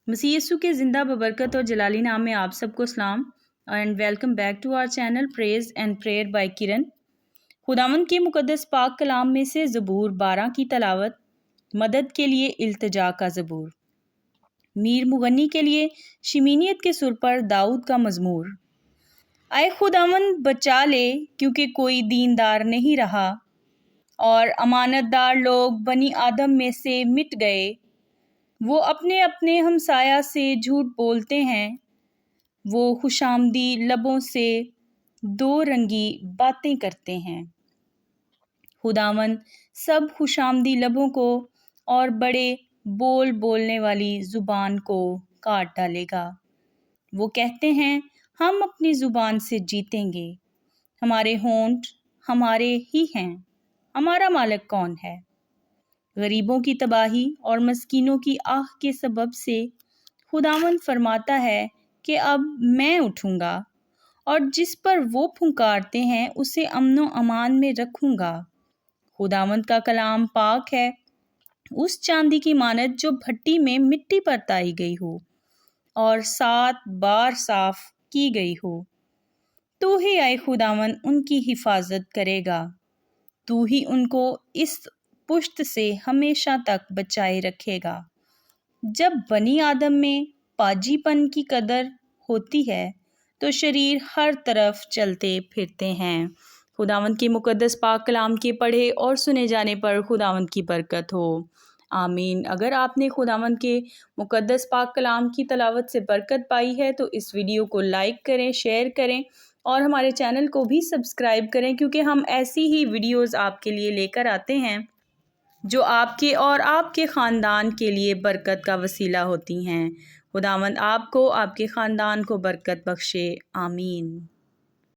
मसीह यीशु के ज़िंदा बबरकत और जलाली नाम में आप सबको सलाम and welcome back to our channel praise and prayer by Kiran. खुदावंद के मुकद्दस पाक कलाम में से ज़बूर 12 की तलावत। मदद के लिए इल्तिजा का ज़बूर। मीर मुगन्नी के लिए शिमीनियत के सुर पर दाऊद का मज़मूर। आए खुदावंद बचा ले क्योंकि कोई दीनदार नहीं रहा और अमानतदार लोग बनी आदम में से मिट गए। वो अपने अपने हमसाया से झूठ बोलते हैं, वो खुशामदी लबों से दो रंगी बातें करते हैं। खुदावंद सब खुशामदी लबों को और बड़े बोल बोलने वाली ज़ुबान को काट डालेगा। वो कहते हैं, हम अपनी ज़ुबान से जीतेंगे, हमारे होंठ हमारे ही हैं, हमारा मालिक कौन है। गरीबों की तबाही और मस्कीनों की आह के सबब से खुदावंद फरमाता है कि अब मैं उठूंगा और जिस पर वो फुंकारते हैं उसे अमनो अमान में रखूंगा। खुदावंद का कलाम पाक है, उस चांदी की मानद जो भट्टी में मिट्टी पर ताई गई हो और 7 बार साफ की गई हो। तू ही आए खुदावंद उनकी हिफाजत करेगा, तू ही उनको इस पुश्त से हमेशा तक बचाए रखेगा। जब बनी आदम में पाजीपन की कदर होती है तो शरीर हर तरफ चलते फिरते हैं। खुदावंद के मुकद्दस पाक कलाम के पढ़े और सुने जाने पर खुदावंद की बरकत हो, आमीन। अगर आपने खुदावंद के मुकद्दस पाक कलाम की तलावत से बरकत पाई है तो इस वीडियो को लाइक करें, शेयर करें और हमारे चैनल को भी सब्सक्राइब करें, क्योंकि हम ऐसी ही वीडियोस आपके लिए लेकर आते हैं जो आपके और आपके ख़ानदान के लिए बरकत का वसीला होती हैं। खुदावंद आपको, आपके ख़ानदान को बरकत बख्शे, आमीन।